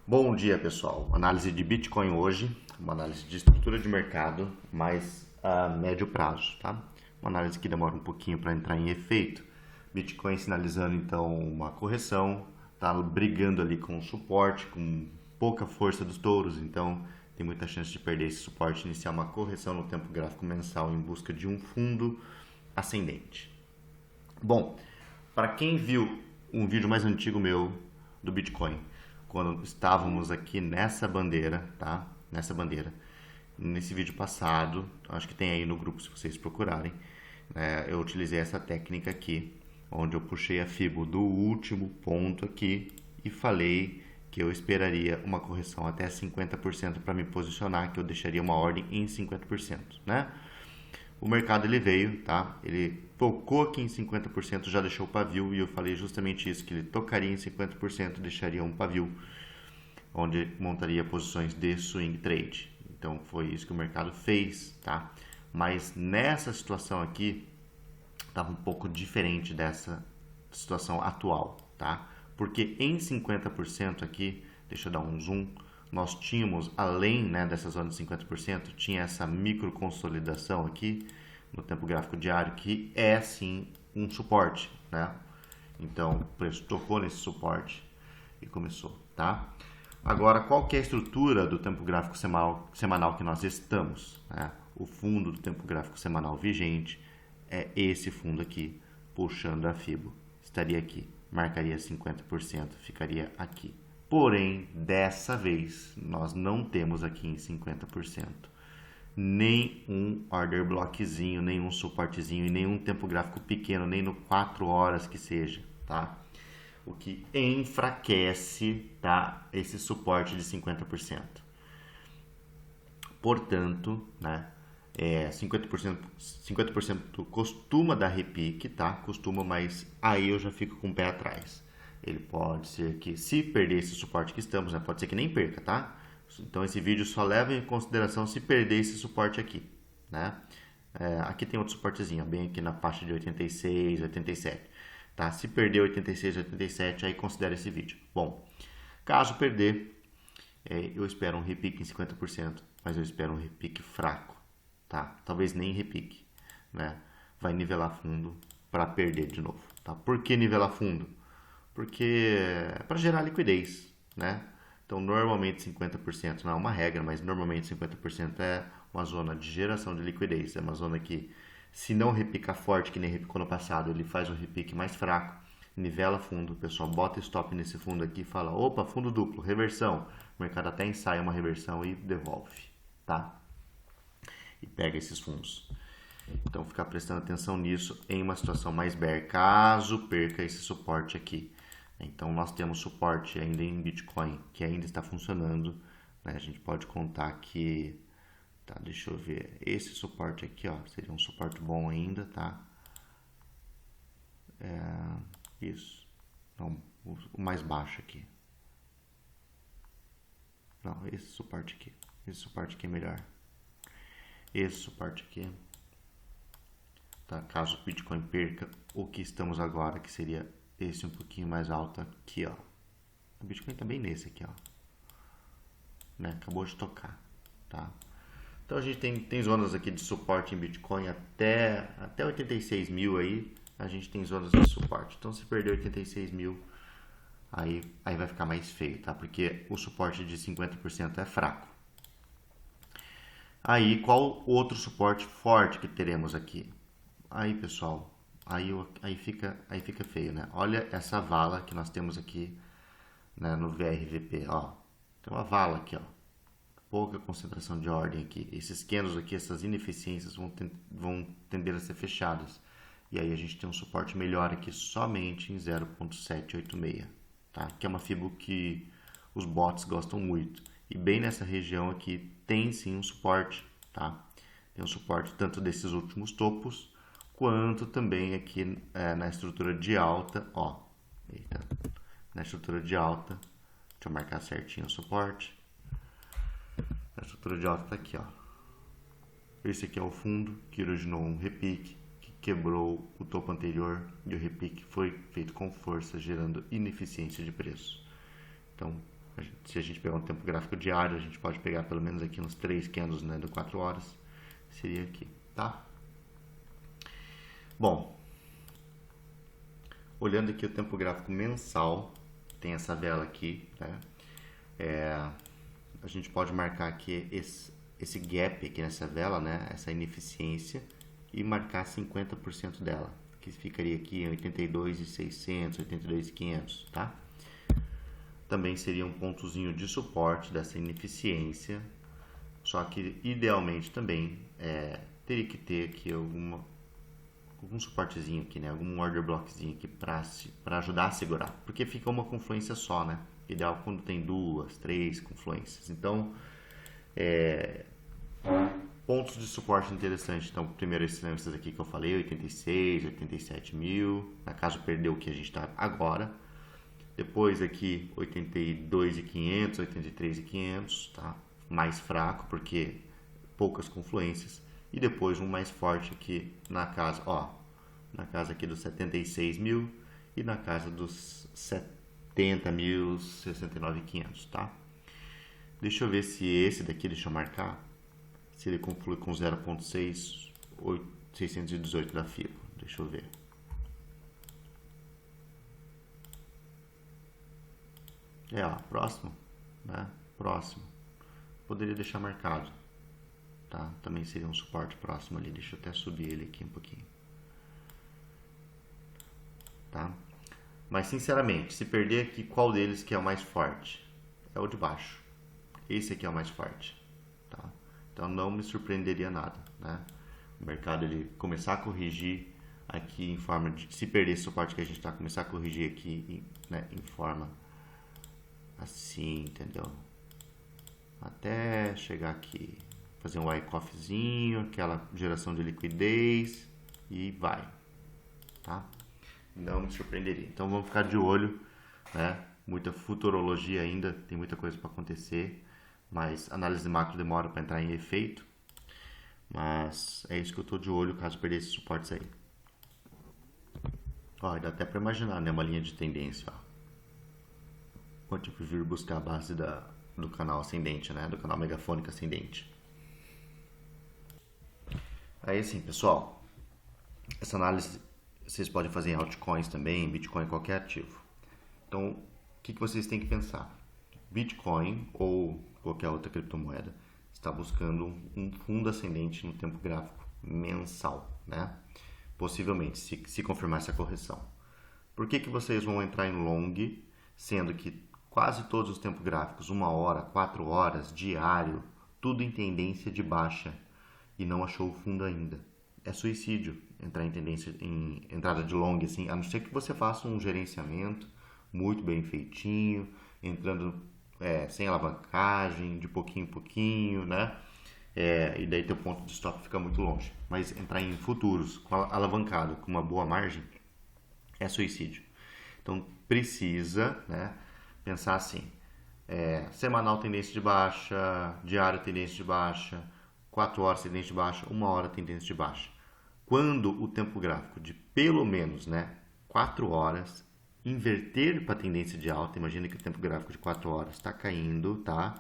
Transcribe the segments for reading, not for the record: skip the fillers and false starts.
Bom dia, pessoal. Análise de Bitcoin hoje, uma análise de estrutura de mercado, mais a médio prazo, tá? Uma análise que demora um pouquinho para entrar em efeito. Bitcoin sinalizando então uma correção, tá brigando ali com o suporte, com pouca força dos touros, então tem muita chance de perder esse suporte, iniciar uma correção no tempo gráfico mensal em busca de um fundo ascendente. Bom, para quem viu um vídeo mais antigo meu do Bitcoin, quando estávamos aqui nessa bandeira, tá? Nessa bandeira. Nesse vídeo passado, acho que tem aí no grupo se vocês procurarem, eu utilizei essa técnica aqui, onde eu puxei a Fibo do último ponto aqui e falei que eu esperaria uma correção até 50% para me posicionar, que eu deixaria uma ordem em 50%, né? O mercado ele veio, tá? Ele tocou aqui em 50%, já deixou o pavio e eu falei justamente isso, que ele tocaria em 50%, deixaria um pavio onde montaria posições de swing trade. Então foi isso que o mercado fez, tá? Mas nessa situação aqui estava um pouco diferente dessa situação atual, tá? Porque em 50% aqui, deixa eu dar um zoom, nós tínhamos, além, né, dessa zona de 50%, tinha essa micro consolidação aqui no tempo gráfico diário, que é sim um suporte, né? Então o preço tocou nesse suporte e começou, tá? Agora, qual que é a estrutura do tempo gráfico semanal que nós estamos, né? O fundo do tempo gráfico semanal vigente é esse fundo aqui, puxando a Fibo. Estaria aqui, marcaria 50%, ficaria aqui. Porém, dessa vez, nós não temos aqui em 50%. Nem um order blockzinho, nem um suportezinho, e nenhum tempo gráfico pequeno, nem no 4 horas que seja, tá? O que enfraquece, tá, esse suporte de 50%. Portanto, né, 50% costuma dar repique, tá? Costuma, mas aí eu já fico com o pé atrás. Ele pode ser que, se perder esse suporte que estamos, né, pode ser que nem perca, tá? Então esse vídeo só leva em consideração se perder esse suporte aqui, né? Aqui tem outro suportezinho, bem aqui na faixa de 86, 87. Tá? Se perder 86, 87, aí considera esse vídeo. Bom, caso perder, eu espero um repique em 50%, mas eu espero um repique fraco, tá? Talvez nem repique, né? Vai nivelar fundo para perder de novo, tá? Por que nivelar fundo? Porque é para gerar liquidez, né? Então, normalmente 50% não é uma regra, mas normalmente 50% é uma zona de geração de liquidez. É uma zona que, se não repicar forte, que nem repicou no passado, ele faz um repique mais fraco, nivela fundo, o pessoal bota stop nesse fundo aqui e fala, opa, fundo duplo, reversão. O mercado até ensaia uma reversão e devolve, tá? E pega esses fundos. Então, ficar prestando atenção nisso em uma situação mais bear, caso perca esse suporte aqui. Então, nós temos suporte ainda em Bitcoin, que ainda está funcionando, né? A gente pode contar que, tá, deixa eu ver, esse suporte aqui, ó, seria um suporte bom ainda, tá? Isso, não, o mais baixo aqui. Não, esse suporte aqui é melhor. Esse suporte aqui, tá? Caso o Bitcoin perca o que estamos agora, que seria esse um pouquinho mais alto aqui, ó. O Bitcoin tá bem nesse aqui, ó, né? Acabou de tocar, tá? Então a gente tem zonas aqui de suporte em Bitcoin até 86 mil aí, a gente tem zonas de suporte. Então se perder 86 mil, aí vai ficar mais feio, tá? Porque o suporte de 50% é fraco. Aí qual outro suporte forte que teremos aqui? Aí, pessoal, aí fica feio, né? Olha essa vala que nós temos aqui, né, no VRVP, ó. Tem uma vala aqui, ó. Pouca concentração de ordem aqui. Esses candles aqui, essas ineficiências vão tender a ser fechadas. E aí a gente tem um suporte melhor aqui somente em 0.786, tá? Que é uma Fibo que os bots gostam muito. E bem nessa região aqui tem sim um suporte, tá? Tem um suporte tanto desses últimos topos, quanto também aqui na estrutura de alta, ó. Eita, na estrutura de alta, deixa eu marcar certinho o suporte. A estrutura de alta está aqui, ó. Esse aqui é o fundo que originou um repique, que quebrou o topo anterior e o repique foi feito com força, gerando ineficiência de preço. Então, Se a gente pegar um tempo gráfico diário, a gente pode pegar pelo menos aqui uns 3 candles, né, de 4 horas, seria aqui, tá? Bom, olhando aqui o tempo gráfico mensal, tem essa vela aqui, né? A gente pode marcar aqui esse gap aqui nessa vela, né? Essa ineficiência, e marcar 50% dela, que ficaria aqui em 82.600, 82.500, tá? Também seria um pontozinho de suporte dessa ineficiência, só que idealmente também teria que ter aqui algum suportezinho aqui, né? Algum order blockzinho aqui para ajudar a segurar, porque fica uma confluência só, né? Ideal quando tem 2, 3 confluências. Então, pontos de suporte interessantes. Então, primeiro esses aqui que eu falei, 86, 87 mil, na caso perdeu o que a gente está agora. Depois aqui 82.500, 83.500, tá? Mais fraco porque poucas confluências. E depois um mais forte aqui na casa, na casa aqui dos 76 mil e na casa dos 70 mil, 69.500, tá? Deixa eu ver se esse daqui, deixa eu marcar, se ele conflui com 0.618 da FIBO. Deixa eu ver. Próximo, né? Próximo. Poderia deixar marcado, tá? Também seria um suporte próximo ali. Deixa eu até subir ele aqui um pouquinho, tá? Mas sinceramente, se perder aqui, qual deles que é o mais forte? É o de baixo. Esse aqui é o mais forte, tá? Então não me surpreenderia nada, né? O mercado ele começar a corrigir aqui em forma de, se perder esse suporte que a gente está, começar a corrigir aqui, né, em forma assim, entendeu? Até chegar aqui, fazer um wyckoffzinho, aquela geração de liquidez e vai, tá? Não me surpreenderia. Então vamos ficar de olho, né? Muita futurologia ainda, tem muita coisa para acontecer, mas análise de macro demora para entrar em efeito. Mas é isso que eu estou de olho caso perder esses suportes aí. Dá até para imaginar, né? Uma linha de tendência, ó. Quando eu vir buscar a base do canal ascendente, né? Do canal megafônico ascendente. Aí assim, pessoal, essa análise vocês podem fazer em altcoins também, em Bitcoin, qualquer ativo. Então, o que vocês têm que pensar? Bitcoin ou qualquer outra criptomoeda está buscando um fundo ascendente no tempo gráfico mensal, né? Possivelmente, se confirmar essa correção. Por que vocês vão entrar em long, sendo que quase todos os tempos gráficos, 1 hora, 4 horas, diário, tudo em tendência de baixa e não achou o fundo ainda? É suicídio entrar em tendência, em entrada de long, assim, a não ser que você faça um gerenciamento muito bem feitinho, entrando sem alavancagem, de pouquinho em pouquinho, né? E daí teu ponto de stop fica muito longe. Mas entrar em futuros com alavancado, com uma boa margem, é suicídio. Então precisa, né, pensar assim: semanal tendência de baixa, diário tendência de baixa, 4 horas tendência de baixa, 1 hora tendência de baixa. Quando o tempo gráfico de pelo menos, né, 4 horas inverter para tendência de alta, imagina que o tempo gráfico de 4 horas está caindo, tá?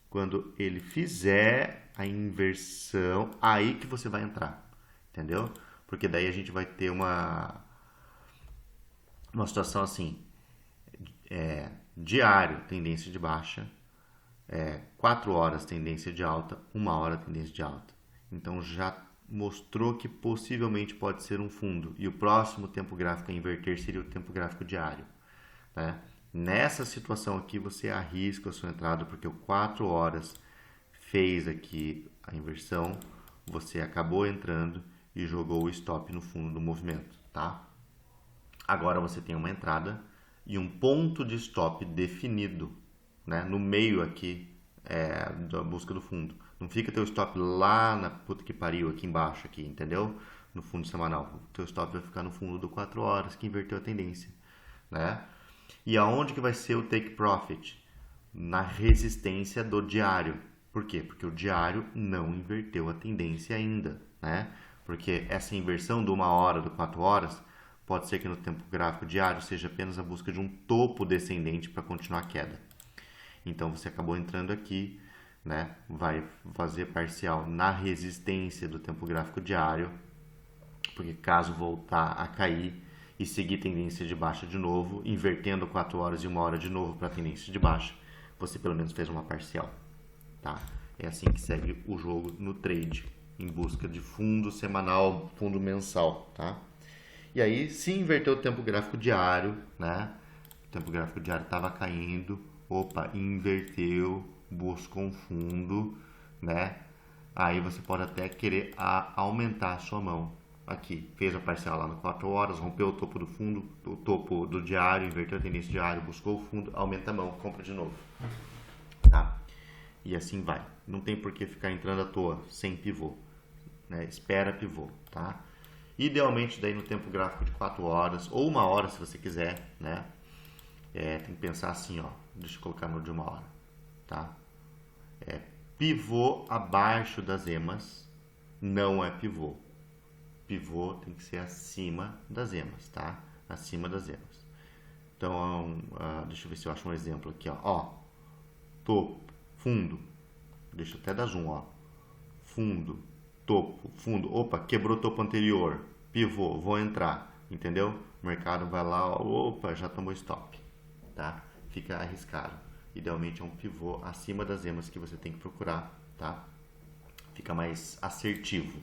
Quando ele fizer a inversão, aí que você vai entrar, entendeu? Porque daí a gente vai ter uma situação assim, diário tendência de baixa, 4 horas tendência de alta, 1 hora tendência de alta. Então já mostrou que possivelmente pode ser um fundo, e o próximo tempo gráfico a inverter seria o tempo gráfico diário, né? Nessa situação aqui você arrisca a sua entrada, porque o 4 horas fez aqui a inversão, você acabou entrando e jogou o stop no fundo do movimento, tá? Agora você tem uma entrada e um ponto de stop definido, né, no meio aqui da busca do fundo. Não fica teu stop lá na puta que pariu, aqui embaixo, aqui, entendeu? No fundo semanal. O teu stop vai ficar no fundo do 4 horas, que inverteu a tendência, né? E aonde que vai ser o take profit? Na resistência do diário. Por quê? Porque o diário não inverteu a tendência ainda, né? Porque essa inversão do 1 hora, do 4 horas, pode ser que no tempo gráfico diário seja apenas a busca de um topo descendente para continuar a queda. Então você acabou entrando aqui, né? Vai fazer parcial na resistência do tempo gráfico diário, porque caso voltar a cair e seguir tendência de baixa de novo, invertendo 4 horas e 1 hora de novo para tendência de baixa, você pelo menos fez uma parcial, tá? É assim que segue o jogo no trade, em busca de fundo semanal, fundo mensal, tá? E aí, se inverter o tempo gráfico diário, né? O tempo gráfico diário estava caindo, opa, inverteu, buscou um fundo, né? Aí você pode até querer aumentar a sua mão. Aqui, fez a parcial lá no 4 horas, rompeu o topo do fundo, o topo do diário, inverteu a tendência diária, buscou o fundo, aumenta a mão, compra de novo, tá? E assim vai. Não tem por que ficar entrando à toa, sem pivô, né? Espera pivô, tá? Idealmente daí no tempo gráfico de 4 horas, ou 1 hora se você quiser, né? Tem que pensar assim, ó. Deixa eu colocar no de 1 hora, tá? Pivô abaixo das emas não é pivô. Pivô tem que ser acima das emas, tá? Acima das emas. Então, deixa eu ver se eu acho um exemplo aqui, ó. Topo, fundo. Deixa eu até dar zoom, ó. Fundo, topo, fundo. Opa, quebrou o topo anterior. Pivô, vou entrar. Entendeu? O mercado vai lá, ó, opa, já tomou stop, tá? Fica arriscado. Idealmente é um pivô acima das emas que você tem que procurar, tá? Fica mais assertivo.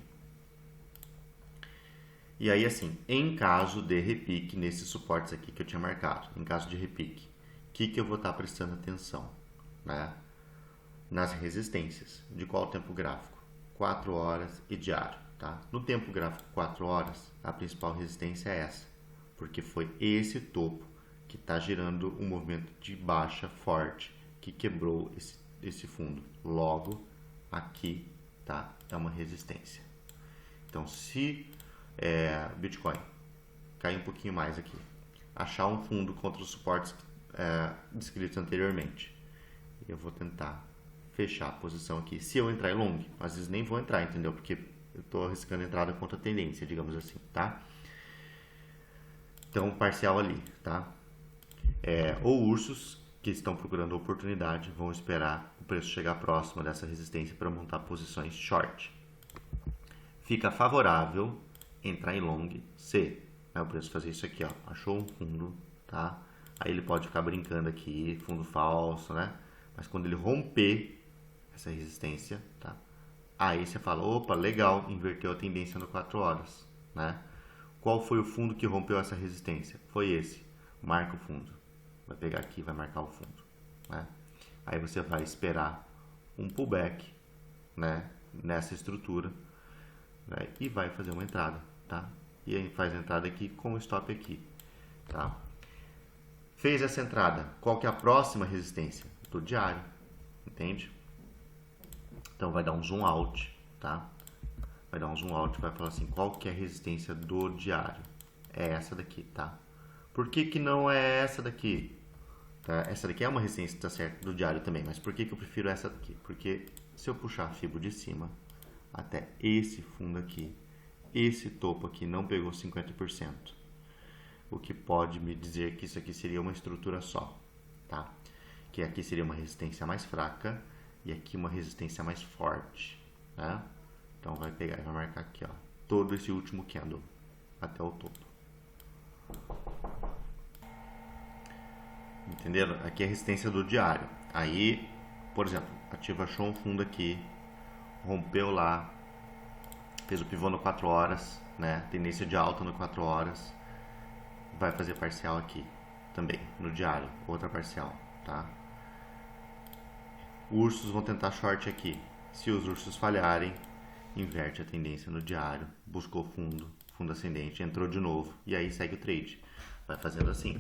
E aí, assim, em caso de repique, nesses suportes aqui que eu tinha marcado, em caso de repique, o que eu vou estar prestando atenção, né? Nas resistências. De qual tempo gráfico? 4 horas e diário, tá? No tempo gráfico 4 horas, a principal resistência é essa, porque foi esse topo que está gerando um movimento de baixa forte que quebrou esse fundo. Logo, aqui, tá? É uma resistência. Então, se Bitcoin cair um pouquinho mais aqui, achar um fundo contra os suportes descritos anteriormente, eu vou tentar fechar a posição aqui. Se eu entrar em long, às vezes nem vou entrar, entendeu? Porque eu estou arriscando a entrada contra a tendência, digamos assim, tá? Então, parcial ali, tá? Ou ursos que estão procurando oportunidade vão esperar o preço chegar próximo dessa resistência para montar posições short. Fica favorável entrar em long se o preço fazer isso aqui, ó, achou um fundo, tá? Aí ele pode ficar brincando aqui, fundo falso, né? Mas quando ele romper essa resistência, tá? Aí você fala, opa, legal, inverteu a tendência no 4 horas, né? Qual foi o fundo que rompeu essa resistência? Foi esse. Marca o fundo. Vai pegar aqui e vai marcar o fundo, né? Aí você vai esperar um pullback, né? Nessa estrutura, né? E vai fazer uma entrada, tá? E aí faz a entrada aqui com o stop aqui, tá? Fez essa entrada, qual que é a próxima resistência? Do diário, entende? Então vai dar um zoom out, tá? Vai dar um zoom out e vai falar assim, qual que é a resistência do diário? É essa daqui, tá? Por que que não é essa daqui? Tá? Essa daqui é uma resistência, tá certo, do diário também, mas por que que eu prefiro essa daqui? Porque se eu puxar a Fibo de cima até esse fundo aqui, esse topo aqui não pegou 50%, o que pode me dizer que isso aqui seria uma estrutura só, tá? Que aqui seria uma resistência mais fraca e aqui uma resistência mais forte, né? Então vai pegar e vai marcar aqui, ó, todo esse último candle até o topo. Entenderam? Aqui é a resistência do diário. Aí, por exemplo, ativa achou um fundo aqui, rompeu lá, fez o pivô no 4 horas, né? Tendência de alta no 4 horas. Vai fazer parcial aqui também, no diário, outra parcial, tá? Ursos vão tentar short aqui. Se os ursos falharem, inverte a tendência no diário, buscou fundo, fundo ascendente, entrou de novo e aí segue o trade. Vai fazendo assim.